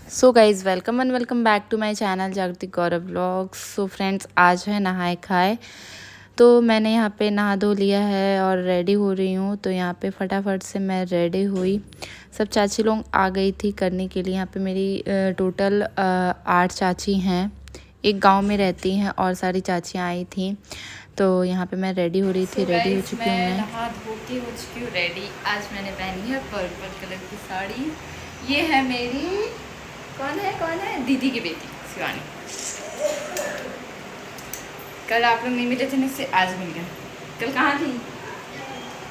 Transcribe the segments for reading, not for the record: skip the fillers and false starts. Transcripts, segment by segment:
So guys welcome and welcome back to my channel Jagriti Gaurav blogs. So friends, आज है नहाए खाए। तो मैंने यहाँ पे नहा धो लिया है और रेडी हो रही हूँ। तो यहाँ पे फटाफट से मैं रेडी हुई। सब चाची लोग आ गई थी करने के लिए। यहाँ पे मेरी टोटल 8 चाची हैं, एक गांव में रहती हैं और सारी चाचियाँ आई थी। तो यहाँ पे मैं रेडी हो रही थी। रेडी हो चुकी हूँ, मैं नहा धो के हो चुकी हूँ रेडी। आज मैंने पहनी है पर्पल कलर की साड़ी। ये है मेरी कौन है दीदी की बेटी शिवानी। कल आप लोग नहीं मिले थे, मुझसे आज मिल गए। कल कहाँ थी?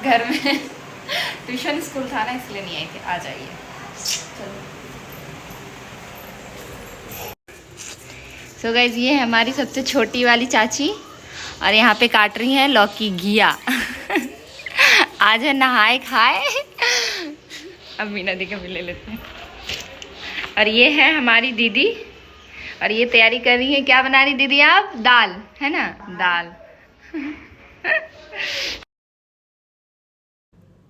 घर में ट्यूशन स्कूल था ना, इसलिए नहीं आई थी। आ जाइए, चलो। सो गाइज, ये है हमारी सबसे छोटी वाली चाची और यहाँ पे काट रही हैं लौकी घिया। आज है नहाए खाए। अब मीना दी का भी ले लेते हैं। और ये है हमारी दीदी और ये तैयारी कर रही है। क्या बना रही दीदी आप? दाल है ना, दाल।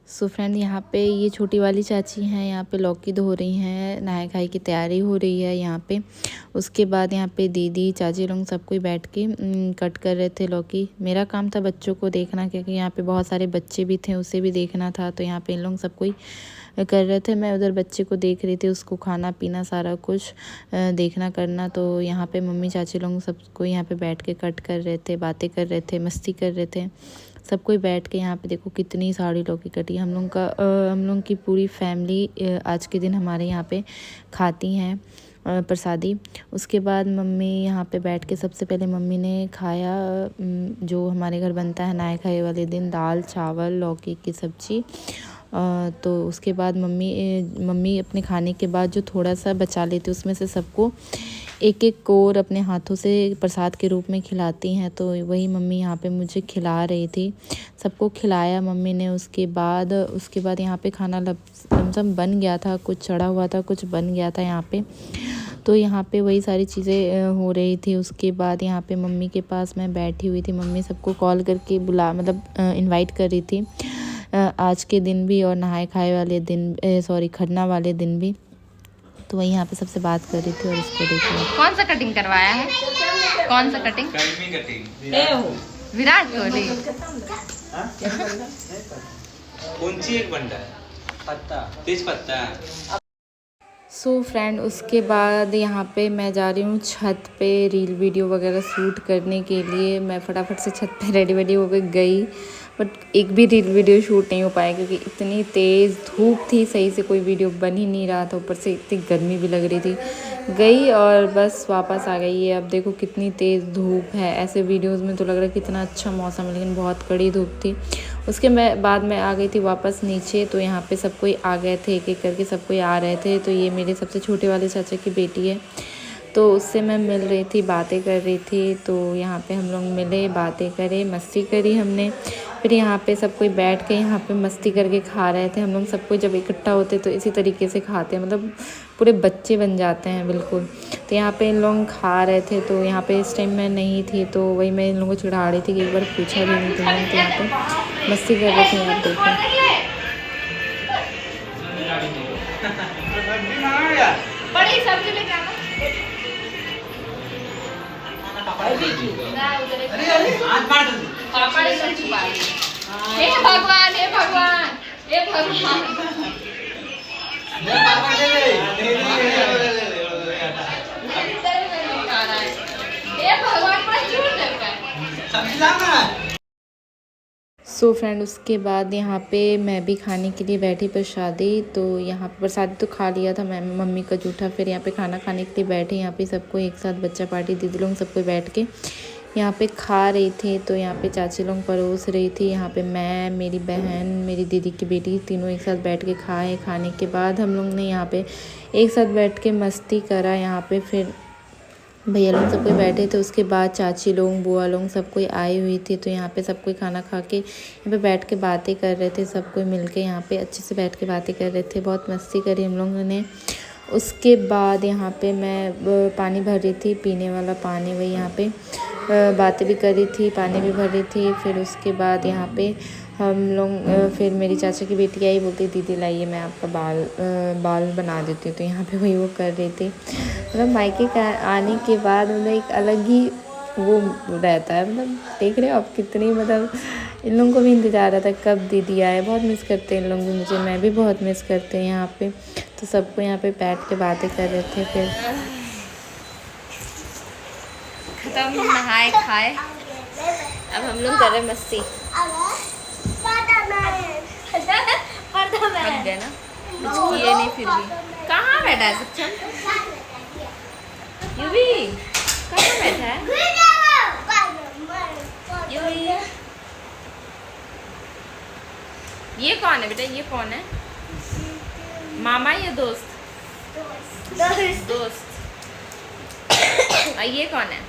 सो फ्रेंड, यहाँ पे ये छोटी वाली चाची हैं, यहाँ पे लौकी धो रही हैं, नहाए खाए की तैयारी हो रही है यहाँ पे। उसके बाद यहाँ पे दीदी चाची लोग सब कोई बैठ के कट कर रहे थे लौकी। मेरा काम था बच्चों को देखना, क्योंकि यहाँ पे बहुत सारे बच्चे भी थे, उसे भी देखना था। तो यहाँ पे इन लोग सब कोई कर रहे थे। मैं उधर बच्चे को देख रही थी, उसको खाना पीना सारा कुछ देखना करना। तो यहाँ पे मम्मी चाची लोग सबको यहाँ पे बैठ के कट कर रहे थे, बातें कर रहे थे, मस्ती कर रहे थे। सब कोई बैठ के यहाँ पे देखो कितनी सारी लौकी कटी। हम लोग की पूरी फैमिली आज के दिन हमारे यहाँ पे खाती हैं प्रसादी। उसके बाद मम्मी यहाँ पे बैठ के सबसे पहले मम्मी ने खाया जो हमारे घर बनता है नहाए खाए वाले दिन, दाल चावल लौकी की सब्ज़ी। तो उसके बाद मम्मी अपने खाने के बाद जो थोड़ा सा बचा लेती, उसमें से सबको एक एक कोर अपने हाथों से प्रसाद के रूप में खिलाती हैं। तो वही मम्मी यहाँ पे मुझे खिला रही थी, सबको खिलाया मम्मी ने। उसके बाद यहाँ पे खाना लमसम बन गया था, कुछ चढ़ा हुआ था, कुछ बन गया था यहाँ पे। तो यहाँ पे वही सारी चीज़ें हो रही थी। उसके बाद यहाँ पे मम्मी के पास मैं बैठी हुई थी। मम्मी सबको कॉल करके इनवाइट कर रही थी आज के दिन भी और नहाए खाए वाले दिन, खरना वाले दिन भी। तो वही यहाँ पे सबसे बात कर रही थी और इसको देखो। कौन सा कटिंग करवाया है? कौन सा कटिंग? विराट कोहली। कौन सी एक बंडा है? पत्ता, तेज पत्ता। सो फ्रेंड, उसके बाद यहाँ पे मैं जा रही हूँ छत पे रील वीडियो वगैरह शूट करने के लिए। मैं फटाफट से छत पे रेडी हो के गई, बट एक भी रील वीडियो शूट नहीं हो पाया, क्योंकि इतनी तेज़ धूप थी, सही से कोई वीडियो बन ही नहीं रहा था। ऊपर से इतनी गर्मी भी लग रही थी। गई और बस वापस आ गई है। अब देखो कितनी तेज़ धूप है। ऐसे वीडियोस में तो लग रहा है कितना अच्छा मौसम है, लेकिन बहुत कड़ी धूप थी। उसके बाद मैं आ गई थी वापस नीचे। तो यहाँ पे सब कोई आ गए थे, एक एक करके सब कोई आ रहे थे। तो ये मेरे सबसे छोटे वाले चाचा की बेटी है, तो उससे मैं मिल रही थी, बातें कर रही थी। तो यहाँ पे हम लोग मिले, बातें करे, मस्ती करी हमने। फिर यहाँ पे सब कोई बैठ के यहाँ पे मस्ती करके खा रहे थे। हम लोग सब कोई जब इकट्ठा होते तो इसी तरीके से खाते हैं, मतलब पूरे बच्चे बन जाते हैं बिल्कुल। तो यहाँ पे इन लोग खा रहे थे। तो यहाँ पे इस टाइम मैं नहीं थी, तो वही मैं इन लोगों को चिढ़ा रही थी कि एक बार पूछा भी नहीं तुम लोग। तो यहाँ पे मस्ती कर रहे थे, आप देखो। बड़ी सब्जी लेके आना। हे भगवान, हे भगवान, हे भगवान। सो फ्रेंड, उसके बाद यहाँ पे मैं भी खाने के लिए बैठी प्रसादी। तो यहाँ पे प्रसादी तो खा लिया था मैं, मम्मी का जूठा। फिर यहाँ पे खाना खाने के लिए बैठे। यहाँ पे सबको एक साथ बच्चा पार्टी दीदी लोग सबको बैठ के यहाँ पे खा रही थी। तो यहाँ पे चाची लोग परोस रही थी। यहाँ पे मैं, मेरी बहन, मेरी दीदी की बेटी, तीनों एक साथ बैठ के खाए। खाने के बाद हम लोग ने यहाँ पे एक साथ बैठ के मस्ती करा। यहाँ पे फिर भैया लोग सब कोई बैठे थे। उसके बाद चाची लोग, बुआ लोग सब कोई आई हुई थी। तो यहाँ पे सब कोई खाना खा के यहाँ पे बैठ के बातें कर रहे थे। सब कोई मिल के यहाँ पे अच्छे से बैठ के बातें कर रहे थे। बहुत मस्ती करी हम लोगों ने। उसके बाद यहाँ पे मैं पानी भर रही थी, पीने वाला पानी। वही यहाँ पे बातें भी कर रही थी, पानी भी भर रही थी। फिर उसके बाद यहाँ पे हम लोग फिर मेरी चाचा की बेटी आई, बोलती दीदी लाइए मैं आपका बाल बना देती हूँ। तो यहाँ पे वही वो कर रही थी। मतलब मायके का आने के बाद मतलब एक अलग ही वो रहता है। मतलब देख रहे हो आप कितनी, मतलब इन लोगों को भी इंतज़ार रहता है कब दीदी आए। बहुत मिस करते हैं इन लोग भी मुझे, मैं भी बहुत मिस करते हैं यहाँ पे। तो सबको यहाँ पे बैठ के बातें कर रहे थे। फिर खत्म नहाए खाए, अब हम लोग कर रहे हैं मस्ती। थक गए ना, कुछ किए नहीं फिर भी। कहाँ बैठा है सक्षम? यूवी कहाँ बैठा है? यूवी, ये कौन है बेटा? ये कौन है? मामा या दोस्त? दोस्त। और ये कौन है?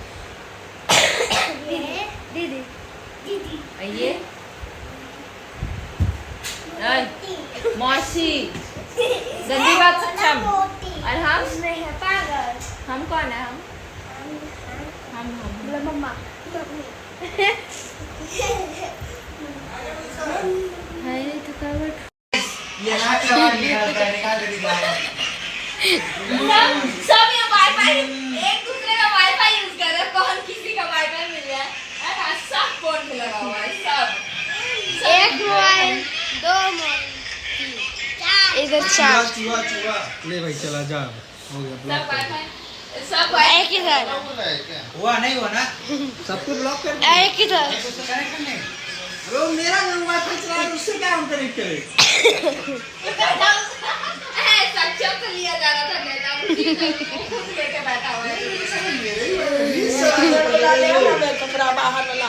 दीदी। और ये मौसी। गंदी बात सक्षम। और हम कौन है? हम मम्मा। थकावट। सब ये वाईफाई, एक दूसरे का वाईफाई यूज कर रहे हैं। कौन किसी का वाईफाई मिल रहा है? सब फोन में लगा हुआ है। सब एक मोबाइल, दो मोबाइल, इधर चार। चूहा ले भाई, चला जा, हो गया ब्लॉक कर दे। सब एक इधर हुआ नहीं हुआ ना? सबको ब्लॉक कर दे। एक इधर। वो मेरा वाईफाई चला रहा है, उससे क्या हम कनेक्ट करें? सक्षम को लिया जा रहा था नेता, खुद लेके बैठा हुआ है। कपड़ा बाहर वाला।